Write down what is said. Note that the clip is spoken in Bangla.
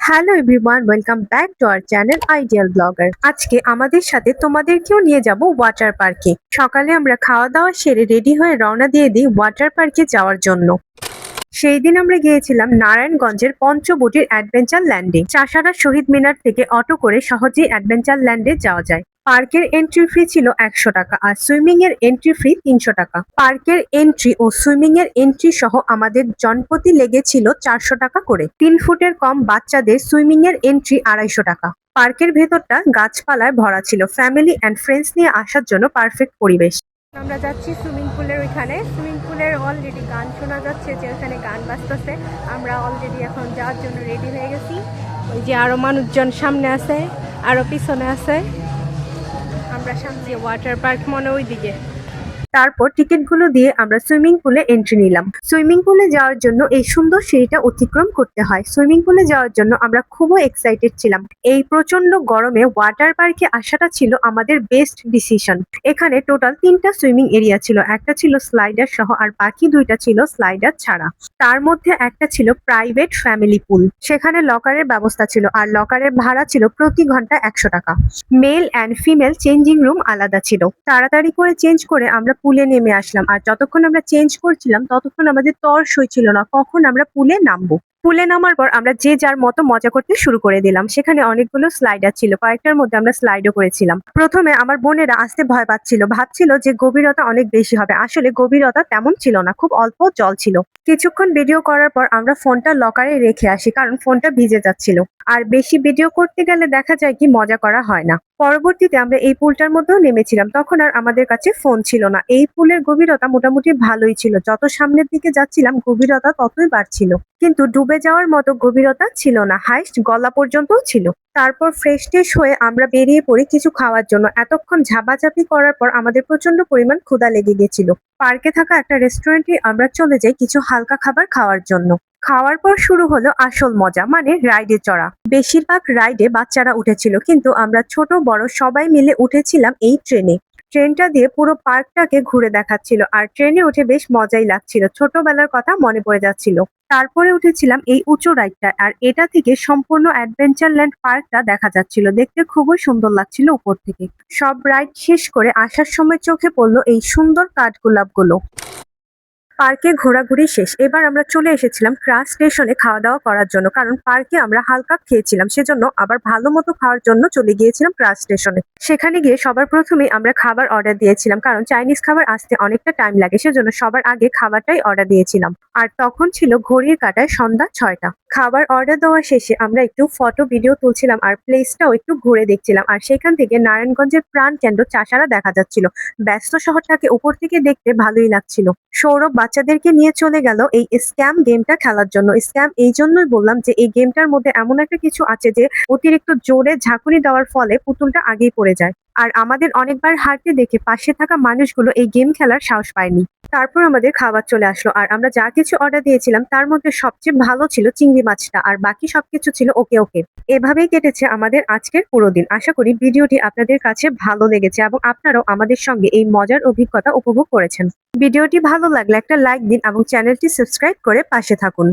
Hello everyone, welcome back to our channel ideal blogger. আজকে আমাদের সাথে তোমাদেরকেও নিয়ে যাব ওয়াটার পার্কে। সকালে আমরা খাওয়া দাওয়া সেরে রেডি হয়ে রওনা দিয়ে দিই ওয়াটার পার্কে যাওয়ার জন্য। সেই দিন আমরা গিয়েছিলাম নারায়ণগঞ্জের পঞ্চবটির অ্যাডভেঞ্চার ল্যান্ডে। চাষাঢ়া শহীদ মিনার থেকে অটো করে সহজেই অ্যাডভেঞ্চার ল্যান্ডে যাওয়া যায়। পার্কের এন্ট্রি ফি ছিল 100 টাকা আর সুইমিং এর এন্ট্রি ফি 300 টাকা। পার্কের এন্ট্রি ও সুইমিং এর এন্ট্রি সহ আমাদের জনপ্রতি লেগেছিল 400 টাকা করে। 3 ফুটের কম বাচ্চাদের সুইমিং এর এন্ট্রি 250 টাকা। পার্কের ভেতরটা গাছপালায় ভরা ছিল। ফ্যামিলি অ্যান্ড ফ্রেন্ডস নিয়ে আসার জন্য পারফেক্ট পরিবেশ। আমরা যাচ্ছি সুইমিং পুলের ওইখানে। সুইমিং পুলের অলরেডি গান শোনা যাচ্ছে, যে ওখানে গান বাজতেছে। আমরা অলরেডি এখন যাওয়ার জন্য রেডি হয়ে গেছি। ওই যে আরো মানুষজন সামনে আছে, আরো পিছনে আছে। আমরা সামনে ওয়াটার পার্ক মনে ওই দিকে। তারপর টিকিটগুলো দিয়ে আমরা সুইমিং পুলে এন্ট্রি নিলাম। সুইমিং পুলে যাওয়ার জন্য এই সুন্দর সিঁড়িটা অতিক্রম করতে হয়। সুইমিং পুলে যাওয়ার জন্য আমরা খুবই এক্সাইটেড ছিলাম। এই প্রচন্ড গরমে ওয়াটার পার্কে আসাটা ছিল আমাদের বেস্ট ডিসিশন। এখানে টোটাল 3টা সুইমিং এরিয়া ছিল। একটা ছিল স্লাইডার সহ আর বাকি 2টা ছিল স্লাইডার ছাড়া। তার মধ্যে একটা ছিল প্রাইভেট ফ্যামিলি পুল। সেখানে লকারের ব্যবস্থা ছিল আর লকারের ভাড়া ছিল প্রতি ঘন্টা 100 টাকা। Male and female changing room আলাদা ছিল। তাড়াতাড়ি করে চেঞ্জ করে আমরা পুলে নেমে আসলাম। আর যতক্ষণ আমরা চেঞ্জ করছিলাম ততক্ষণ আমাদের তর সইছিল না কখন আমরা পুলে নামবো। পুলে নামার পর আমরা যে যার মতো মজা করতে শুরু করে দিলাম। সেখানে অনেকগুলো স্লাইডার ছিল, কয়েকটার মধ্যে আমরা স্লাইডও করেছিলাম। প্রথমে আমার বোনেরা আসতে ভয় পাচ্ছিল, ভাবছিল যে গভীরতা অনেক বেশি হবে। আসলে গভীরতা তেমন ছিল না, খুব অল্প জল ছিল। কিছুক্ষণ ভিডিও করার পর আমরা ফোনটা লকারে রেখে আসি, কারণ ফোনটা ভিজে যাচ্ছিল। আর বেশি ভিডিও করতে গেলে দেখা যায় কি মজা করা হয় না। পরবর্তীতে আমরা এই পুলটার মধ্যেও নেমেছিলাম। তখন আর আমাদের কাছে ফোন ছিল না। এই পুলের গভীরতা মোটামুটি ভালোই ছিল। যত সামনের দিকে যাচ্ছিলাম গভীরতা ততই বাড়ছিল, কিন্তু ডুবে যাওয়ার মতো গভীরতা ছিল না। হাইস্ট গলা পর্যন্তও ছিল। তারপর ফ্রেশ ট্রেশ হয়ে আমরা বেরিয়ে পড়ি কিছু খাওয়ার জন্য। এতক্ষণ ঝাপাঝাপি করার পর আমাদের প্রচন্ড পরিমাণ ক্ষুধা লেগে গেছিল। পার্কে থাকা একটা রেস্টুরেন্টে আমরা চলে যাই কিছু হালকা খাবার খাওয়ার জন্য। খাওয়ার পর শুরু হলো আসল মজা, মানে রাইডে চড়া। বেশিরভাগ রাইডে বাচ্চারা উঠেছিল, কিন্তু আমরা ছোট বড় সবাই মিলে উঠেছিলাম এই ট্রেনে। ট্রেনটা দিয়ে পুরো পার্কটাকে ঘুরে দেখাচ্ছিল আর ট্রেনে উঠে বেশ মজাই লাগছিল। ছোটবেলার কথা মনে পড়ে যাচ্ছিল। তারপরে উঠেছিলাম এই উঁচু রাইডটা, আর এটা থেকে সম্পূর্ণ অ্যাডভেঞ্চার ল্যান্ড পার্কটা দেখা যাচ্ছিল। দেখতে খুবই সুন্দর লাগছিল উপর থেকে। সব রাইড শেষ করে আসার সময় চোখে পড়লো এই সুন্দর কাঠগোলাপগুলো। পার্কে ঘোরাঘুরি শেষ। এবার আমরা চলে এসেছিলাম ক্রাশ স্টেশনে খাওয়া দাওয়া করার জন্য, কারণ পার্কে আমরা হালকা খেয়েছিলাম। সেজন্য আবার ভালো মতো খাওয়ার জন্য চলে গিয়েছিলাম ক্রাশ স্টেশনে। সেখানে গিয়ে সবার প্রথমেই আমরা খাবার অর্ডার দিয়েছিলাম, কারণ চাইনিজ খাবার আসতে অনেকটা টাইম লাগে। সেজন্য সবার আগে খাবারটাই অর্ডার দিয়েছিলাম। আর তখন ছিল ঘড়ির কাঁটায় সন্ধ্যা 6টা। খাবার অর্ডার দেওয়া শেষে আমরা একটু ফটো ভিডিও তুলছিলাম আর প্লেসটাও একটু ঘুরে দেখছিলাম। আর সেখান থেকে নারায়ণগঞ্জের প্রাণ কেন্দ্র চাষাঢ়া দেখা যাচ্ছিল। ব্যস্ত শহরটাকে উপর থেকে দেখতে ভালোই লাগছিল। সৌরভ বাচ্চাদেরকে নিয়ে চলে গেল এই স্ক্যাম গেমটা খেলার জন্য। স্ক্যাম এই জন্যই বললাম যে এই গেমটার মধ্যে এমন একটা কিছু আছে যে অতিরিক্ত জোরে ঝাঁকুনি দেওয়ার ফলে পুতুলটা আগেই পড়ে যায়। আর আমাদের অনেকবার হারতে দেখে পাশে থাকা মানুষগুলো এই গেম খেলার সাহস পায়নি। তারপর আমাদের খাবার চলে আসলো আর আমরা যা কিছু অর্ডার দিয়েছিলাম তার মধ্যে সবচেয়ে ভালো ছিল চিংড়ি মাছটা, আর বাকি সবকিছু ছিল ওকে ওকে। এভাবেই কেটেছে আমাদের আজকের পুরো দিন। আশা করি ভিডিওটি আপনাদের কাছে ভালো লেগেছে এবং আপনারাও আমাদের সঙ্গে এই মজার অভিজ্ঞতা উপভোগ করেছেন। ভিডিওটি ভালো লাগলে একটা লাইক দিন এবং চ্যানেলটি সাবস্ক্রাইব করে পাশে থাকুন।